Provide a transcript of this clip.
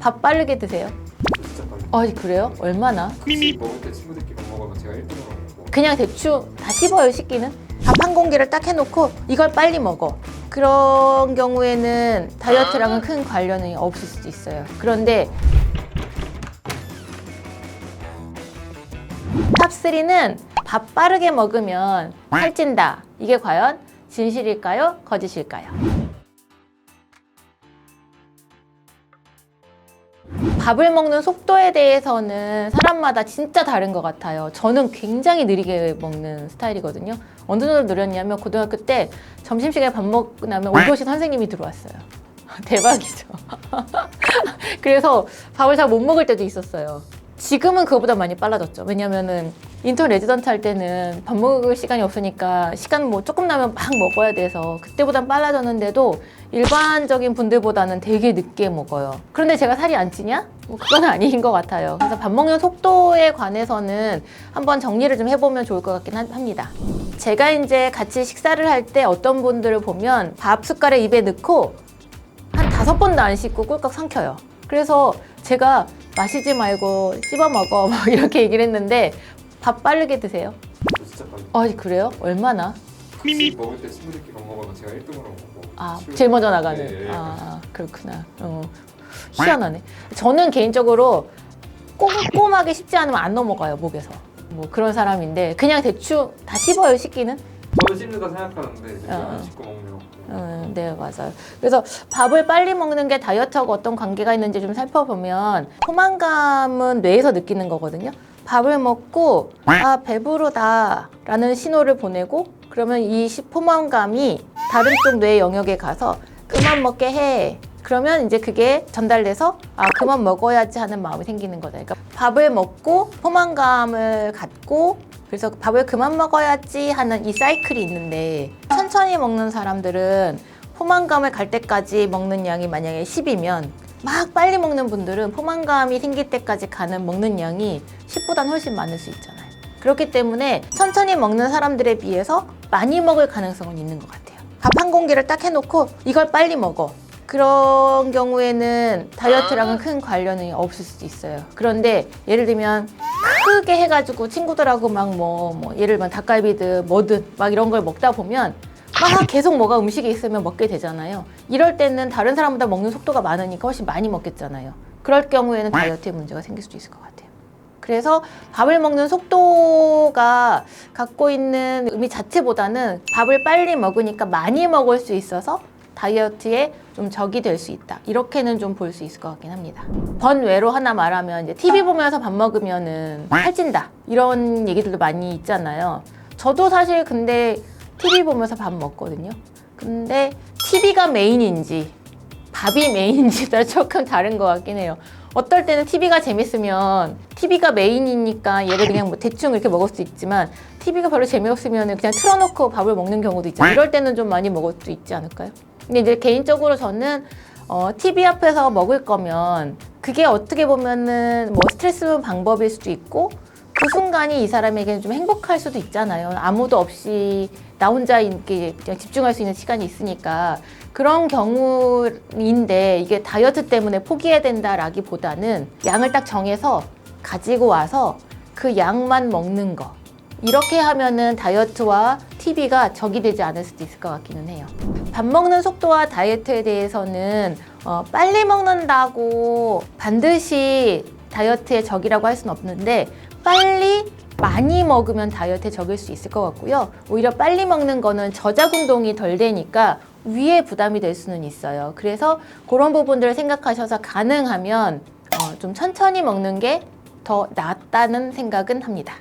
밥 빠르게 드세요? 진짜 빨리. 그래요? 얼마나? 같이 먹을 때 친구들끼리 먹으면 제가 1등으로 먹고. 그냥 대충 다 씹어요, 씹기는? 밥 한 공기를 딱 해놓고 이걸 빨리 먹어. 그런 경우에는 다이어트랑은 큰 관련이 없을 수도 있어요. 그런데 탑3는 밥 빠르게 먹으면 살찐다. 이게 과연 진실일까요? 거짓일까요? 밥을 먹는 속도에 대해서는 사람마다 진짜 다른 것 같아요. 저는 굉장히 느리게 먹는 스타일이거든요. 어느 정도 느렸냐면 고등학교 때 점심시간에 밥 먹고 나면 5교시 선생님이 들어왔어요. 대박이죠. 그래서 밥을 잘 못 먹을 때도 있었어요. 지금은 그거보다 많이 빨라졌죠. 왜냐면은 인턴 레지던트 할 때는 밥 먹을 시간이 없으니까 시간 뭐 조금 나면 막 먹어야 돼서 그때보단 빨라졌는데도 일반적인 분들보다는 되게 늦게 먹어요. 그런데 제가 살이 안 찌냐? 뭐 그건 아닌 것 같아요. 그래서 밥 먹는 속도에 관해서는 한번 정리를 좀 해보면 좋을 것 같긴 합니다. 제가 이제 같이 식사를 할 때 어떤 분들을 보면 밥 숟갈에 입에 넣고 한 5번도 안 씻고 꿀꺽 삼켜요. 그래서 제가 마시지 말고 씹어 먹어 막 이렇게 얘기를 했는데 밥 빠르게 드세요? 저 진짜 빨리. 그래요? 얼마나? 같이 먹을 때 친구들끼리 먹으면 제가 1등으로 먹고. 제일 먼저 나가는. 네. 그렇구나. 희한하네. 저는 개인적으로 꼼꼼하게 씹지 않으면 안 넘어가요, 목에서. 뭐 그런 사람인데 그냥 대충 다 씹어요, 씹기는. 저도 씹는다 생각하는데 제가 안 씹고 먹는 거. 네, 맞아요. 그래서 밥을 빨리 먹는 게 다이어트하고 어떤 관계가 있는지 좀 살펴보면 포만감은 뇌에서 느끼는 거거든요. 밥을 먹고 배부르다 라는 신호를 보내고 그러면 이 포만감이 다른 쪽 뇌 영역에 가서 그만 먹게 해. 그러면 이제 그게 전달돼서 그만 먹어야지 하는 마음이 생기는 거죠. 그러니까 밥을 먹고 포만감을 갖고 그래서 밥을 그만 먹어야지 하는 이 사이클이 있는데 천천히 먹는 사람들은 포만감을 갈 때까지 먹는 양이 만약에 10이면 막 빨리 먹는 분들은 포만감이 생길 때까지 가는 먹는 양이 10보다는 훨씬 많을 수 있잖아요. 그렇기 때문에 천천히 먹는 사람들에 비해서 많이 먹을 가능성은 있는 것 같아요. 밥 한 공기를 딱 해놓고 이걸 빨리 먹어. 그런 경우에는 다이어트랑은 큰 관련이 없을 수도 있어요. 그런데 예를 들면 크게 해가지고 친구들하고 막 예를 들면 닭갈비든 뭐든 막 이런 걸 먹다 보면 막 계속 뭐가 음식이 있으면 먹게 되잖아요. 이럴 때는 다른 사람보다 먹는 속도가 많으니까 훨씬 많이 먹겠잖아요. 그럴 경우에는 다이어트에 문제가 생길 수도 있을 것 같아요. 그래서 밥을 먹는 속도가 갖고 있는 의미 자체보다는 밥을 빨리 먹으니까 많이 먹을 수 있어서 다이어트에 좀 적이 될 수 있다. 이렇게는 좀 볼 수 있을 것 같긴 합니다. 번외로 하나 말하면 이제 TV 보면서 밥 먹으면은 살찐다. 이런 얘기들도 많이 있잖아요. 저도 사실 근데 TV 보면서 밥 먹거든요. 근데 TV가 메인인지 밥이 메인인지 따라 조금 다른 것 같긴 해요. 어떨 때는 TV가 재밌으면 TV가 메인이니까 얘를 그냥 뭐 대충 이렇게 먹을 수 있지만 TV가 별로 재미없으면 그냥 틀어놓고 밥을 먹는 경우도 있잖아요. 이럴 때는 좀 많이 먹을 수 있지 않을까요? 근데 이제 개인적으로 저는 TV 앞에서 먹을 거면 그게 어떻게 보면은 뭐 스트레스 방법일 수도 있고 그 순간이 이 사람에게는 좀 행복할 수도 있잖아요. 아무도 없이 나 혼자 이렇게 그냥 집중할 수 있는 시간이 있으니까 그런 경우인데 이게 다이어트 때문에 포기해야 된다라기보다는 양을 딱 정해서 가지고 와서 그 양만 먹는 거 이렇게 하면은 다이어트와 TV가 적이 되지 않을 수도 있을 것 같기는 해요. 밥 먹는 속도와 다이어트에 대해서는 빨리 먹는다고 반드시 다이어트의 적이라고 할 수는 없는데 빨리 많이 먹으면 다이어트에 적일 수 있을 것 같고요. 오히려 빨리 먹는 거는 저작 운동이 덜 되니까 위에 부담이 될 수는 있어요. 그래서 그런 부분들을 생각하셔서 가능하면 좀 천천히 먹는 게 더 낫다는 생각은 합니다.